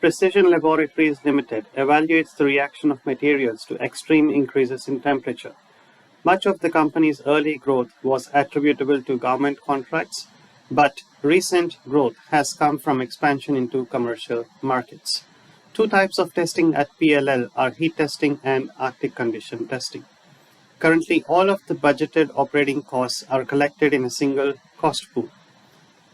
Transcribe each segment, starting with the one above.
Precision Laboratories Limited evaluates the reaction of materials to extreme increases in temperature. Much of the company's early growth was attributable to government contracts, but recent growth has come from expansion into commercial markets. Two types of testing at PLL are heat testing and Arctic condition testing. Currently, all of the budgeted operating costs are collected in a single cost pool.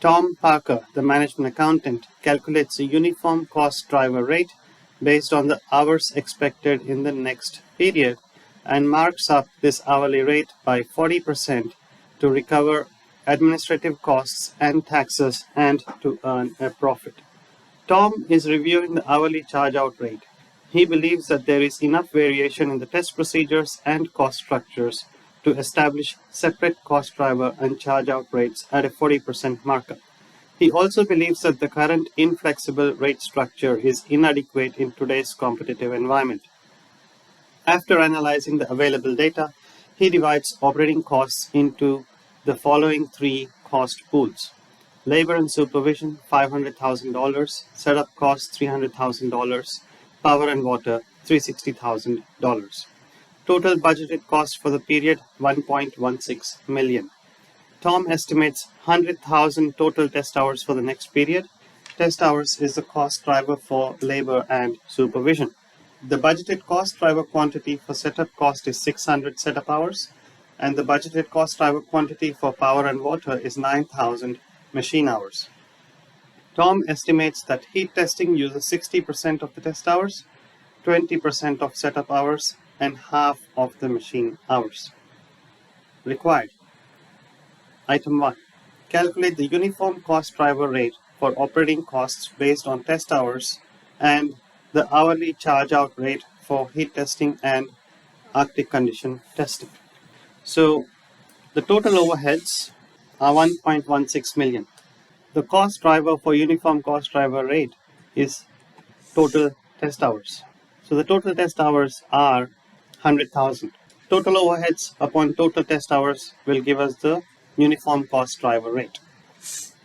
Tom Parker, the management accountant, calculates a uniform cost driver rate based on the hours expected in the next period and marks up this hourly rate by 40% to recover administrative costs and taxes and to earn a profit. Tom is reviewing the hourly charge-out rate. He believes that there is enough variation in the test procedures and cost structures to establish separate cost driver and charge-out rates at a 40% markup. He also believes that the current inflexible rate structure is inadequate in today's competitive environment. After analyzing the available data, he divides operating costs into the following three cost pools. Labor and supervision, $500,000, setup costs, $300,000, power and water, $360,000. Total budgeted cost for the period, $1.16 million. Tom estimates 100,000 total test hours for the next period. Test hours is the cost driver for labor and supervision. The budgeted cost driver quantity for setup cost is 600 setup hours, and the budgeted cost driver quantity for power and water is 9,000 machine hours. Tom estimates that heat testing uses 60% of the test hours, 20% of setup hours, and half of the machine hours. Required. Item 1. Calculate the uniform cost driver rate for operating costs based on test hours and the hourly charge-out rate for heat testing and Arctic condition testing. So the total overheads are $1.16 million. The cost driver for uniform cost driver rate is total test hours. So the total test hours are 100,000. Total overheads upon total test hours will give us the uniform cost driver rate.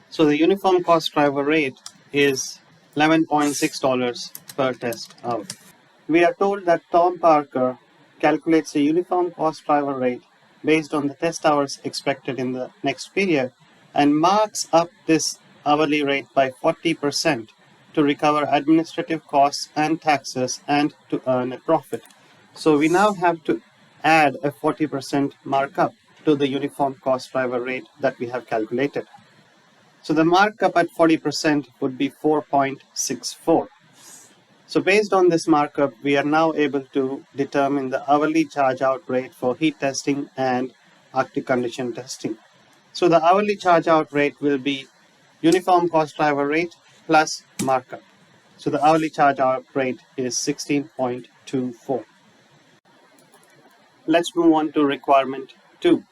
So the uniform cost driver rate is $11.6 per test hour. We are told that Tom Parker calculates a uniform cost driver rate based on the test hours expected in the next period and marks up this hourly rate by 40% to recover administrative costs and taxes and to earn a profit. So we now have to add a 40% markup to the uniform cost driver rate that we have calculated. So the markup at 40% would be 4.64. So based on this markup, we are now able to determine the hourly charge-out rate for heat testing and Arctic condition testing. So the hourly charge-out rate will be uniform cost driver rate plus markup. So the hourly charge-out rate is 16.24. Let's move on to requirement 2.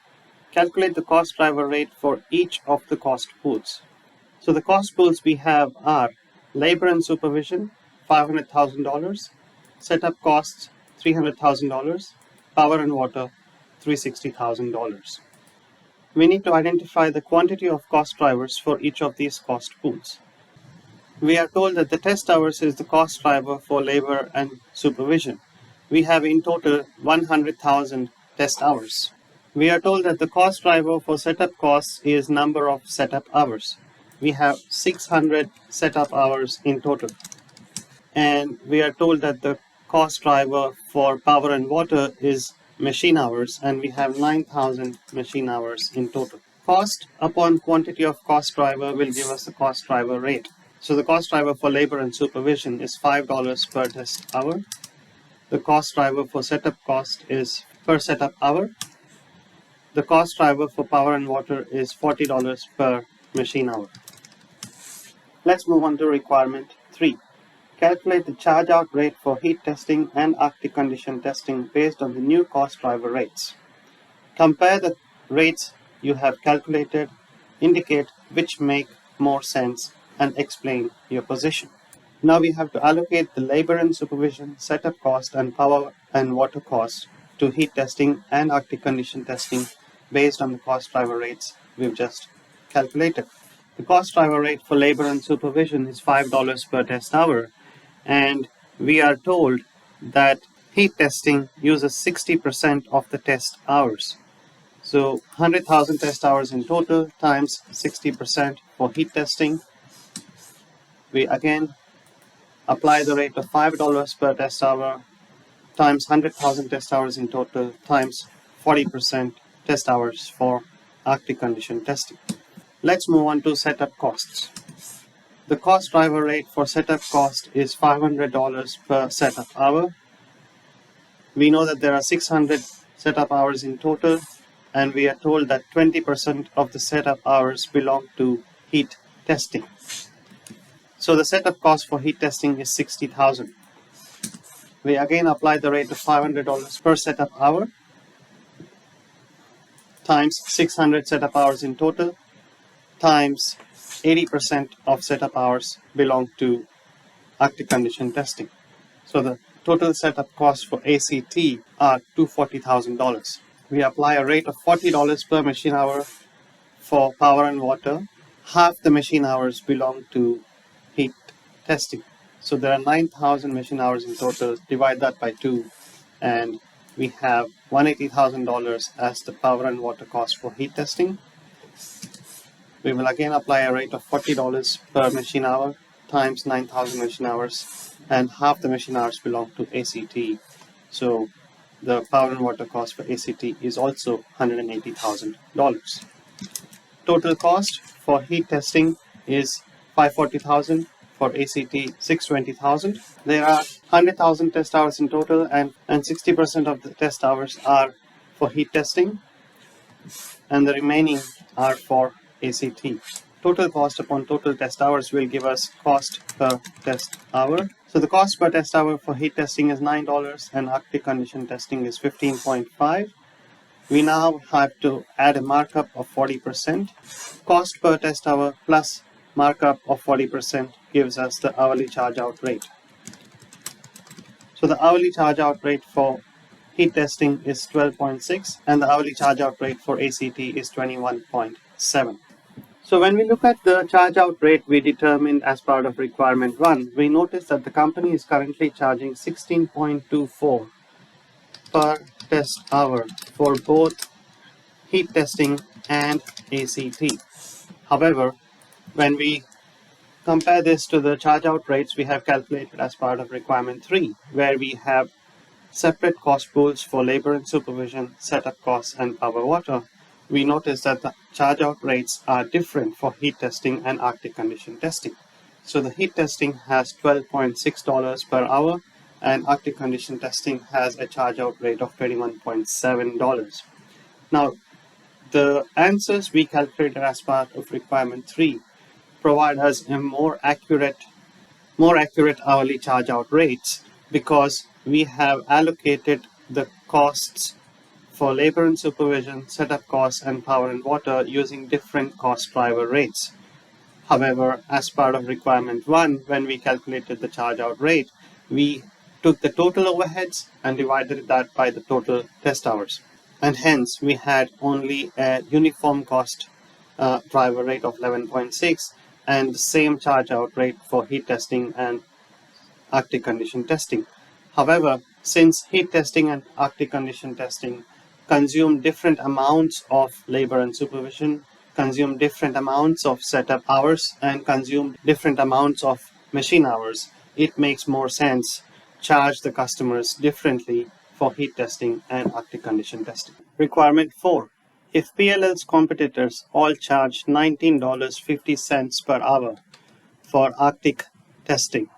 Calculate the cost driver rate for each of the cost pools. So the cost pools we have are labor and supervision, $500,000, setup costs, $300,000, power and water, $360,000. We need to identify the quantity of cost drivers for each of these cost pools. We are told that the test hours is the cost driver for labor and supervision. We have in total 100,000 test hours. We are told that the cost driver for setup costs is number of setup hours. We have 600 setup hours in total. And we are told that the cost driver for power and water is machine hours, and we have 9,000 machine hours in total. Cost upon quantity of cost driver will give us the cost driver rate. So the cost driver for labor and supervision is $5 per test hour. The cost driver for setup cost is per setup hour. The cost driver for power and water is $40 per machine hour. Let's move on to requirement 3. Calculate the charge-out rate for heat testing and Arctic condition testing based on the new cost driver rates. Compare the rates you have calculated, indicate which make more sense, and explain your position. Now we have to allocate the labor and supervision, setup cost, and power and water costs to heat testing and Arctic condition testing based on the cost driver rates we've just calculated. The cost driver rate for labor and supervision is $5 per test hour, and we are told that heat testing uses 60% of the test hours. So 100,000 test hours in total times 60% for heat testing. We again apply the rate of $5 per test hour times 100,000 test hours in total times 40% test hours for Arctic condition testing. Let's move on to setup costs. The cost driver rate for setup cost is $500 per setup hour. We know that there are 600 setup hours in total, and we are told that 20% of the setup hours belong to heat testing. So the setup cost for heat testing is $60,000. We again apply the rate of $500 per setup hour times 600 setup hours in total times 80% of setup hours belong to Arctic condition testing. So the total setup costs for ACT are $240,000. We apply a rate of $40 per machine hour for power and water. Half the machine hours belong to heat testing. So there are 9,000 machine hours in total. Divide that by 2, and we have $180,000 as the power and water cost for heat testing. We will again apply a rate of $40 per machine hour times 9,000 machine hours, and half the machine hours belong to ACT. So the power and water cost for ACT is also $180,000. Total cost for heat testing is $540,000. For ACT, $620,000. There are 100,000 test hours in total, and 60% of the test hours are for heat testing, and the remaining are for ACT. Total cost upon total test hours will give us cost per test hour. So the cost per test hour for heat testing is $9, and Arctic condition testing is $15.5. We now have to add a markup of 40%. Cost per test hour plus markup of 40% gives us the hourly charge out rate. So the hourly charge out rate for heat testing is 12.6, and the hourly charge out rate for ACT is 21.7. So when we look at the charge out rate we determined as part of requirement 1, we notice that the company is currently charging $16.24 per test hour for both heat testing and ACT. However, when we compare this to the charge out rates we have calculated as part of requirement 3, where we have separate cost pools for labor and supervision, setup costs, and power water, we notice that the charge out rates are different for heat testing and Arctic condition testing. So the heat testing has $12.6 per hour, and Arctic condition testing has a charge out rate of $21.7. Now, the answers we calculated as part of requirement 3 provide us a more accurate hourly charge out rates, because we have allocated the costs for labor and supervision, setup costs, and power and water using different cost driver rates. However, as part of requirement 1, when we calculated the charge out rate, we took the total overheads and divided that by the total test hours. And hence, we had only a uniform cost driver rate of 11.6 and the same charge out rate for heat testing and Arctic condition testing. However, since heat testing and Arctic condition testing consume different amounts of labor and supervision, consume different amounts of setup hours, and consume different amounts of machine hours, it makes more sense charge the customers differently for heat testing and Arctic condition testing. Requirement 4. If PLL's competitors all charge $19.50 per hour for Arctic testing,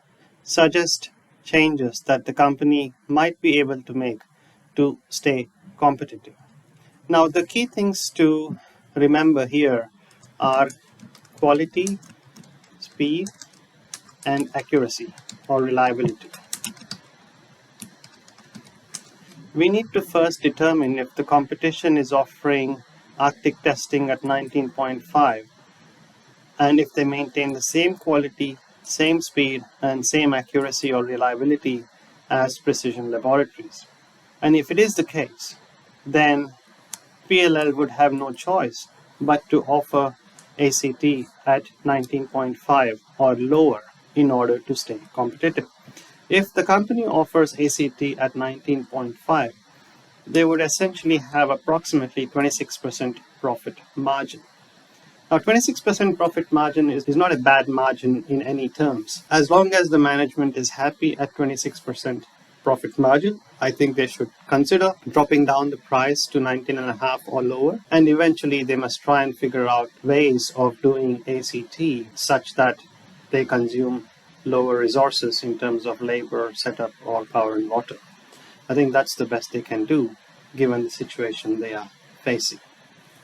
suggest changes that the company might be able to make to stay competitive. Now, the key things to remember here are quality, speed, and accuracy or reliability. We need to first determine if the competition is offering Arctic testing at 19.5, and if they maintain the same quality, same speed, and same accuracy or reliability as Precision Laboratories. And if it is the case, then PLL would have no choice but to offer ACT at 19.5 or lower in order to stay competitive. If the company offers ACT at 19.5, they would essentially have approximately 26% profit margin. Now, 26% profit margin is not a bad margin in any terms. As long as the management is happy at 26% profit margin, I think they should consider dropping down the price to 19.5 or lower. And eventually they must try and figure out ways of doing ACT such that they consume lower resources in terms of labor, setup, or power and water. I think that's the best they can do given the situation they are facing.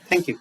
Thank you.